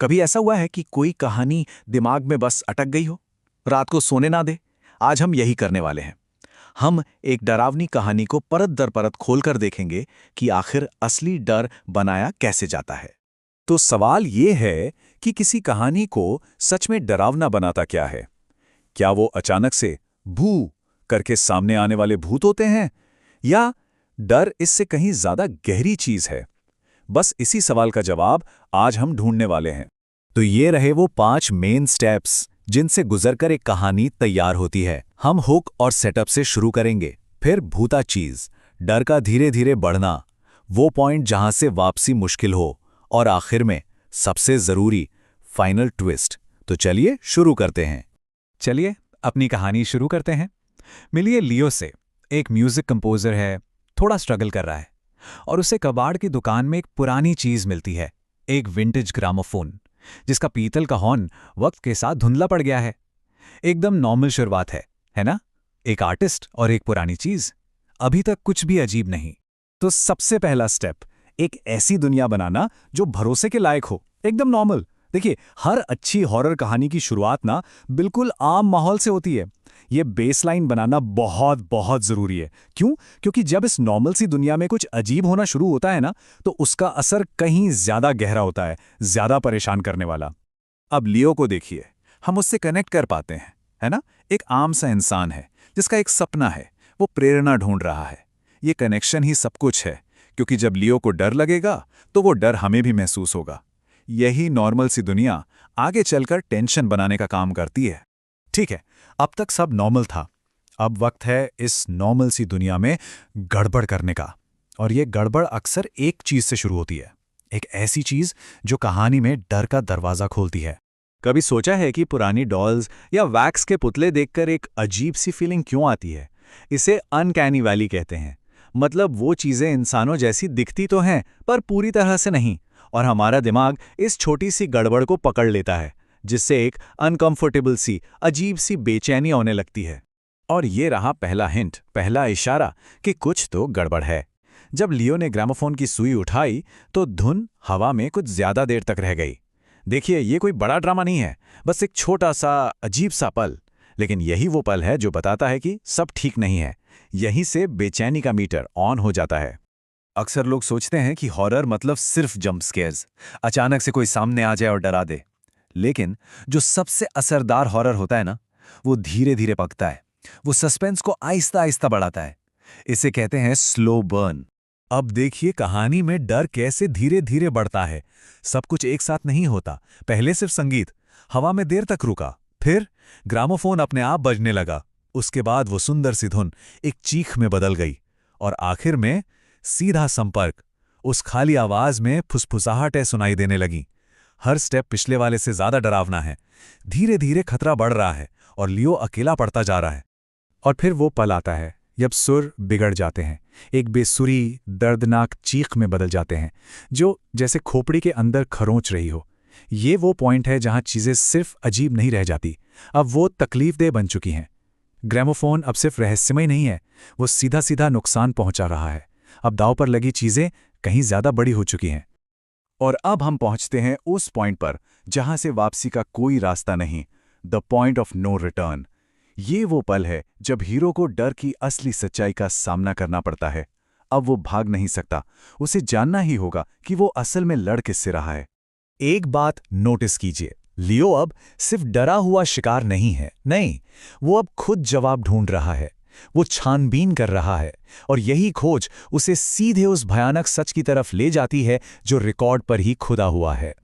कभी ऐसा हुआ है कि कोई कहानी दिमाग में बस अटक गई हो, रात को सोने ना दे? आज हम यही करने वाले हैं। हम एक डरावनी कहानी को परत दर परत खोलकर देखेंगे कि आखिर असली डर बनाया कैसे जाता है। तो सवाल ये है कि किसी कहानी को सच में डरावना बनाता क्या है? क्या वो अचानक से भू करके सामने आने वाले भूत होते हैं, या डर इससे कहीं ज्यादा गहरी चीज है? बस इसी सवाल का जवाब आज हम ढूंढने वाले हैं। तो ये रहे वो 5 मेन स्टेप्स जिनसे गुजरकर एक कहानी तैयार होती है। हम हुक और सेटअप से शुरू करेंगे, फिर भूता चीज, डर का धीरे धीरे बढ़ना, वो पॉइंट जहां से वापसी मुश्किल हो, और आखिर में सबसे जरूरी फाइनल ट्विस्ट। तो चलिए शुरू करते हैं। चलिए अपनी कहानी शुरू करते हैं। मिलिए लियो से। एक म्यूजिक कंपोजर है, थोड़ा स्ट्रगल कर रहा है और उसे कबाड़ की दुकान में एक पुरानी चीज मिलती है, एक विंटेज ग्रामोफोन जिसका पीतल का हॉर्न वक्त के साथ धुंधला पड़ गया है। एकदम नॉर्मल शुरुआत है ना? एक आर्टिस्ट और एक पुरानी चीज, अभी तक कुछ भी अजीब नहीं। तो सबसे पहला स्टेप, एक ऐसी दुनिया बनाना जो भरोसे के लायक हो, एकदम नॉर्मल। देखिए, हर अच्छी हॉरर कहानी की शुरुआत ना बिल्कुल आम माहौल से होती है। ये बेसलाइन बनाना बहुत बहुत जरूरी है। क्यों? क्योंकि जब इस नॉर्मल सी दुनिया में कुछ अजीब होना शुरू होता है ना, तो उसका असर कहीं ज्यादा गहरा होता है, ज्यादा परेशान करने वाला। अब लियो को देखिए, हम उससे कनेक्ट कर पाते हैं, है ना? एक आम सा इंसान है जिसका एक सपना है, वो प्रेरणा ढूंढ रहा है। ये कनेक्शन ही सब कुछ है, क्योंकि जब लियो को डर लगेगा तो वो डर हमें भी महसूस होगा। यही नॉर्मल सी दुनिया आगे चलकर टेंशन बनाने का काम करती है। ठीक है, अब तक सब नॉर्मल था। अब वक्त है इस नॉर्मल सी दुनिया में गड़बड़ करने का। और ये गड़बड़ अक्सर एक चीज से शुरू होती है, एक ऐसी चीज जो कहानी में डर का दरवाजा खोलती है। कभी सोचा है कि पुरानी डॉल्स या वैक्स के पुतले देखकर एक अजीब सी फीलिंग क्यों आती है? इसे अनकैनी वैली कहते हैं। मतलब वो चीजें इंसानों जैसी दिखती तो हैं, पर पूरी तरह से नहीं, और हमारा दिमाग इस छोटी सी गड़बड़ को पकड़ लेता है, जिससे एक अनकंफर्टेबल सी, अजीब सी बेचैनी होने लगती है। और ये रहा पहला हिंट, पहला इशारा कि कुछ तो गड़बड़ है। जब लियो ने ग्रामोफोन की सुई उठाई तो धुन हवा में कुछ ज्यादा देर तक रह गई। देखिए, ये कोई बड़ा ड्रामा नहीं है, बस एक छोटा सा अजीब सा पल। लेकिन यही वो पल है जो बताता है कि सब ठीक नहीं है। यहीं से बेचैनी का मीटर ऑन हो जाता है। अक्सर लोग सोचते हैं कि हॉरर मतलब सिर्फ जंप स्केयर्स, अचानक से कोई सामने आ जाए और डरा दे। लेकिन जो सबसे असरदार हॉरर होता है ना, वो धीरे धीरे पकता है। वो सस्पेंस को आहिस्ता आहिस्ता बढ़ाता है। इसे कहते हैं स्लो बर्न। अब देखिए कहानी में डर कैसे धीरे धीरे बढ़ता है। सब कुछ एक साथ नहीं होता। पहले सिर्फ संगीत हवा में देर तक रुका, फिर ग्रामोफोन अपने आप बजने लगा। उसके बाद वो सुंदर सी धुन एक चीख में बदल गई, और आखिर में सीधा संपर्क। उस खाली आवाज में फुसफुसाहटें सुनाई देने लगी। हर स्टेप पिछले वाले से ज्यादा डरावना है। धीरे धीरे खतरा बढ़ रहा है और लियो अकेला पड़ता जा रहा है। और फिर वो पल आता है जब सुर बिगड़ जाते हैं, एक बेसुरी दर्दनाक चीख में बदल जाते हैं, जो जैसे खोपड़ी के अंदर खरोंच रही हो। ये वो पॉइंट है जहां चीजें सिर्फ अजीब नहीं रह जाती, अब वो तकलीफदेह बन चुकी हैं। ग्रामोफोन अब सिर्फ रहस्यमय नहीं है, वो सीधा सीधा नुकसान पहुंचा रहा है। अब दांव पर लगी चीजें कहीं ज्यादा बड़ी हो चुकी हैं। और अब हम पहुंचते हैं उस पॉइंट पर जहां से वापसी का कोई रास्ता नहीं, the point of no return. ये वो पल है जब हीरो को डर की असली सच्चाई का सामना करना पड़ता है। अब वो भाग नहीं सकता, उसे जानना ही होगा कि वो असल में लड़ किससे रहा है। एक बात नोटिस कीजिए, लियो अब सिर्फ डरा हुआ शिकार नहीं है, नहीं, वो अब खुद जवाब ढूंढ रहा है। वो छानबीन कर रहा है, और यही खोज उसे सीधे उस भयानक सच की तरफ ले जाती है जो रिकॉर्ड पर ही खुदा हुआ है।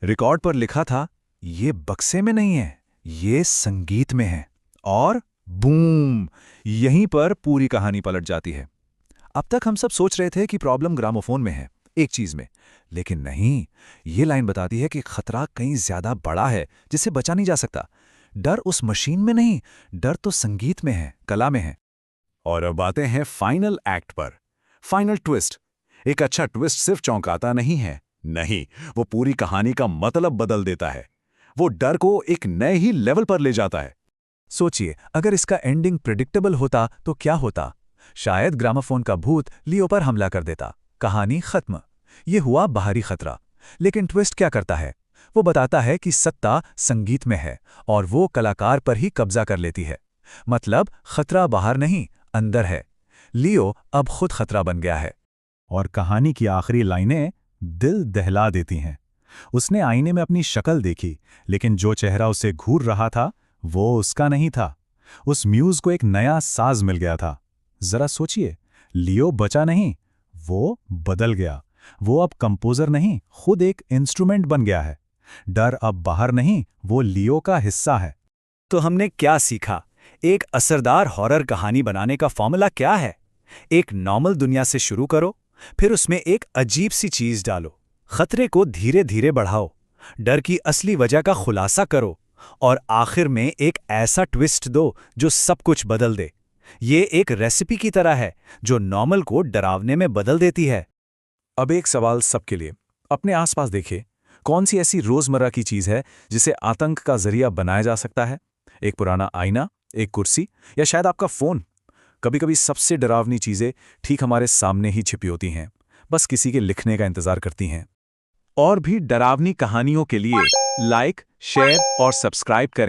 रिकॉर्ड पर लिखा था, ये बक्से में नहीं है, ये संगीत में है। और बूम, यहीं पर पूरी कहानी पलट जाती है। अब तक हम सब सोच रहे थे कि प्रॉब्लम ग्रामोफोन में है, एक चीज में, लेकिन नहीं, ये लाइन बताती है कि खतरा कहीं ज्यादा बड़ा है जिसे बचा नहीं जा सकता। डर उस मशीन में नहीं, डर तो संगीत में है, कला में है। और अब आते हैं फाइनल एक्ट पर, फाइनल ट्विस्ट। एक अच्छा ट्विस्ट सिर्फ चौंकाता नहीं है, नहीं, वो पूरी कहानी का मतलब बदल देता है। वो डर को एक नए ही लेवल पर ले जाता है। सोचिए, अगर इसका एंडिंग प्रिडिक्टेबल होता तो क्या होता? शायद ग्रामोफोन का भूत लियो पर हमला कर देता, कहानी खत्म। ये हुआ बाहरी खतरा। लेकिन ट्विस्ट क्या करता है? वो बताता है कि सत्ता संगीत में है और वो कलाकार पर ही कब्जा कर लेती है। मतलब खतरा बाहर नहीं, अंदर है। लियो अब खुद खतरा बन गया है। और कहानी की आखिरी लाइनें दिल दहला देती हैं। उसने आईने में अपनी शक्ल देखी, लेकिन जो चेहरा उसे घूर रहा था वो उसका नहीं था। उस म्यूज को एक नया साज मिल गया था। जरा सोचिए, लियो बचा नहीं, वो बदल गया। वो अब कंपोजर नहीं, खुद एक इंस्ट्रूमेंट बन गया है। डर अब बाहर नहीं, वो लियो का हिस्सा है। तो हमने क्या सीखा? एक असरदार हॉरर कहानी बनाने का फॉर्मूला क्या है? एक नॉर्मल दुनिया से शुरू करो, फिर उसमें एक अजीब सी चीज डालो, खतरे को धीरे धीरे बढ़ाओ, डर की असली वजह का खुलासा करो और आखिर में एक ऐसा ट्विस्ट दो जो सब कुछ बदल दे। ये एक रेसिपी की तरह है जो नॉर्मल को डरावने में बदल देती है। अब एक सवाल सबके लिए, अपने आसपास देखिए, कौन सी ऐसी रोजमर्रा की चीज है जिसे आतंक का जरिया बनाया जा सकता है? एक पुराना आईना, एक कुर्सी, या शायद आपका फोन। कभी-कभी सबसे डरावनी चीजें ठीक हमारे सामने ही छिपी होती हैं, बस किसी के लिखने का इंतजार करती हैं। और भी डरावनी कहानियों के लिए लाइक, शेयर और सब्सक्राइब करें।